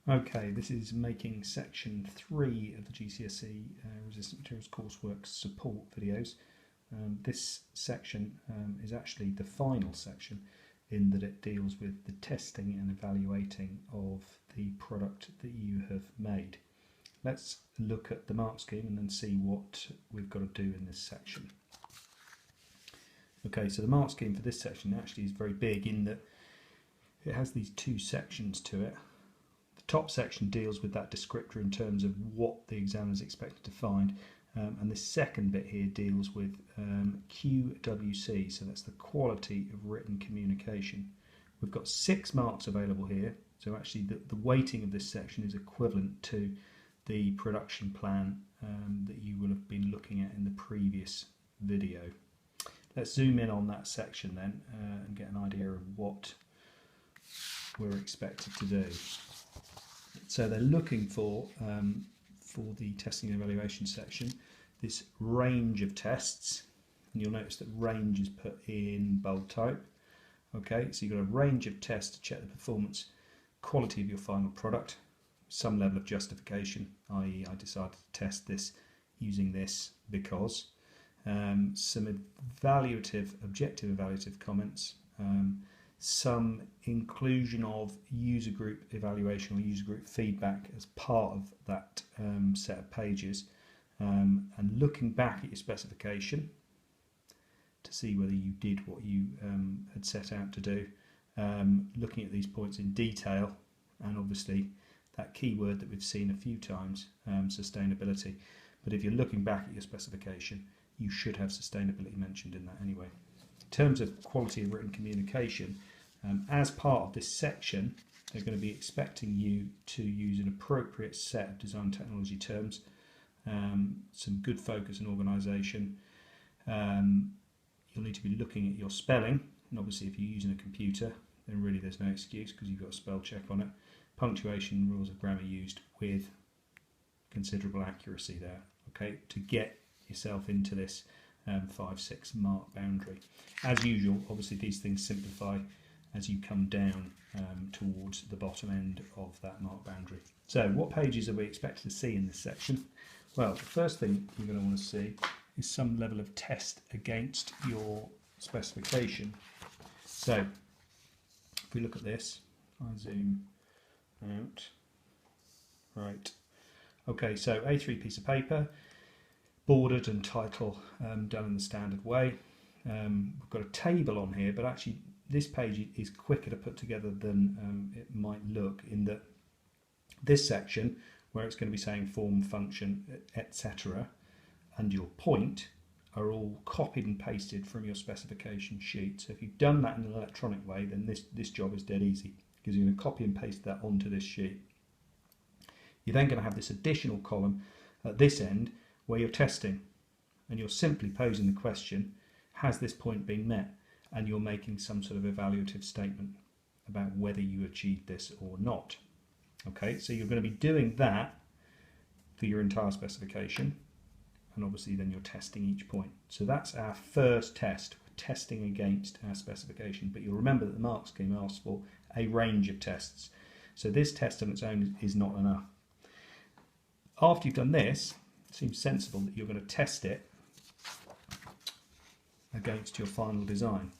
Okay, this is making section 3 of the GCSE Resistant Materials coursework support videos. This section is actually the final section in that it deals with the testing and evaluating of the product that you have made. Let's look at the mark scheme and then see what we've got to do in this section. Okay, so the mark scheme for this section actually is very big in that it has these two sections to it. The top section deals with that descriptor in terms of what the examiner is expected to find, and this second bit here deals with QWC, so that's the quality of written communication. We've got 6 marks available here, so actually the weighting of this section is equivalent to the production plan that you will have been looking at in the previous video. Let's zoom in on that section then and get an idea of what we're expected to do. So they're looking for the testing and evaluation section, this range of tests, and you'll notice that range is put in bold type. Okay, so you've got a range of tests to check the performance, quality of your final product, some level of justification, i.e. I decided to test this using this because, some evaluative, objective evaluative comments, some inclusion of user group evaluation or user group feedback as part of that set of pages, and looking back at your specification to see whether you did what you had set out to do, looking at these points in detail, and obviously that key word that we've seen a few times, sustainability. But if you're looking back at your specification, you should have sustainability mentioned in that anyway. In terms of quality of written communication, as part of this section, they're going to be expecting you to use an appropriate set of design technology terms, some good focus and organisation. You'll need to be looking at your spelling, and obviously if you're using a computer, then really there's no excuse because you've got a spell check on it. Punctuation, rules of grammar used with considerable accuracy there, okay, to get yourself into this 5-6 mark boundary. As usual, obviously these things simplify as you come down towards the bottom end of that mark boundary. So what pages are we expected to see in this section? Well, the first thing you're going to want to see is some level of test against your specification. So if we look at this, I zoom out, right, okay, so A3 piece of paper, bordered and title done in the standard way. We've got a table on here, but actually this page is quicker to put together than it might look, in that this section where it's going to be saying form, function, etc. and your point are all copied and pasted from your specification sheet. So if you've done that in an electronic way, then this job is dead easy, because you're going to copy and paste that onto this sheet. You're then going to have this additional column at this end where you're testing, and you're simply posing the question, has this point been met? And you're making some sort of evaluative statement about whether you achieved this or not. Okay, so you're going to be doing that for your entire specification, and obviously then you're testing each point. So that's our first test, we're testing against our specification, but you'll remember that the mark scheme asks for a range of tests. So this test on its own is not enough. After you've done this, it seems sensible that you're going to test it against your final design,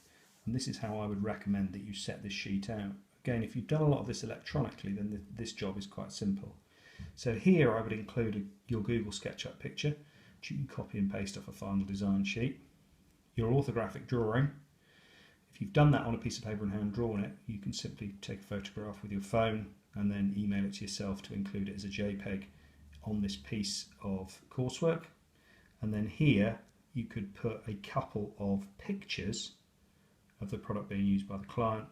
and this is how I would recommend that you set this sheet out. Again, if you've done a lot of this electronically, then this job is quite simple. So here I would include your Google SketchUp picture, which you can copy and paste off a final design sheet, your orthographic drawing. If you've done that on a piece of paper and hand drawn it, you can simply take a photograph with your phone and then email it to yourself to include it as a JPEG on this piece of coursework. And then here you could put a couple of pictures of the product being used by the client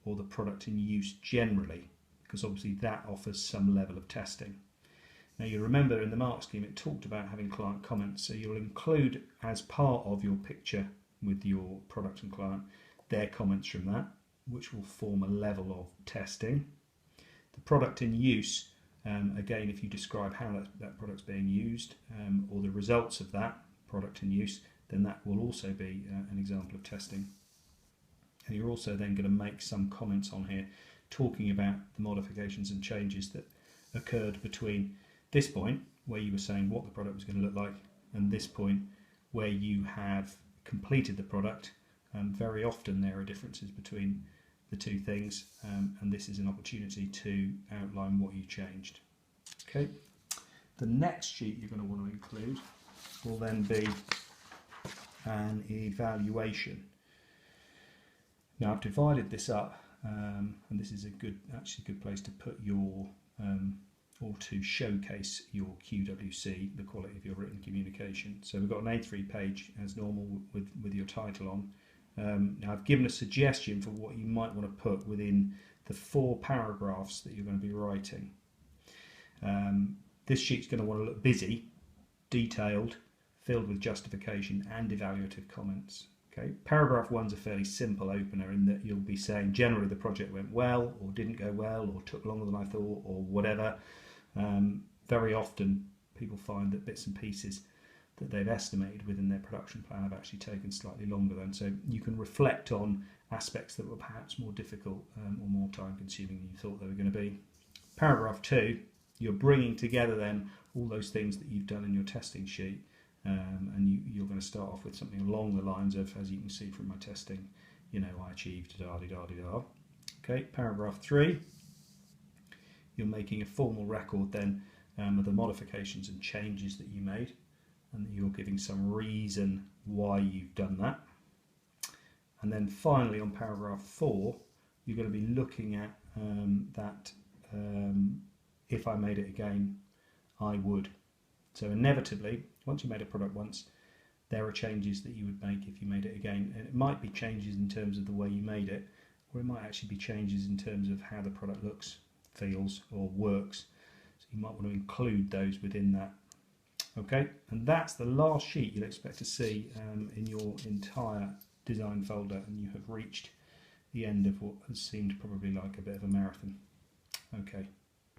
or the product in use generally, because obviously that offers some level of testing. Now you remember in the mark scheme it talked about having client comments, so you'll include as part of your picture with your product and client their comments from that, which will form a level of testing. The product in use, again, if you describe how that product's being used or the results of that product in use, then that will also be an example of testing. And you're also then going to make some comments on here talking about the modifications and changes that occurred between this point where you were saying what the product was going to look like and this point where you have completed the product. Very often there are differences between the two things, and this is an opportunity to outline what you changed. Okay. The next sheet you're going to want to include will then be an evaluation. Now I've divided this up, and this is actually a good place to put your or to showcase your QWC, the quality of your written communication. So we've got an A3 page as normal with your title on. Now I've given a suggestion for what you might want to put within the 4 paragraphs that you're going to be writing. This sheet's going to want to look busy, detailed, filled with justification and evaluative comments. Okay, paragraph 1's a fairly simple opener in that you'll be saying generally the project went well or didn't go well or took longer than I thought or whatever. Very often people find that bits and pieces that they've estimated within their production plan have actually taken slightly longer than, so you can reflect on aspects that were perhaps more difficult or more time consuming than you thought they were going to be. Paragraph 2, you're bringing together then all those things that you've done in your testing sheet, and you're going to start off with something along the lines of, as you can see from my testing, I achieved da-da-da-da-da. Okay, paragraph 3, you're making a formal record then of the modifications and changes that you made, and that you're giving some reason why you've done that. And then finally on paragraph 4, you're going to be looking at if I made it again, I would. So inevitably, once you made a product once, there are changes that you would make if you made it again. And it might be changes in terms of the way you made it, or it might actually be changes in terms of how the product looks, feels, or works. So you might want to include those within that. Okay, and that's the last sheet you'll expect to see in your entire design folder, and you have reached the end of what has seemed probably like a bit of a marathon. Okay.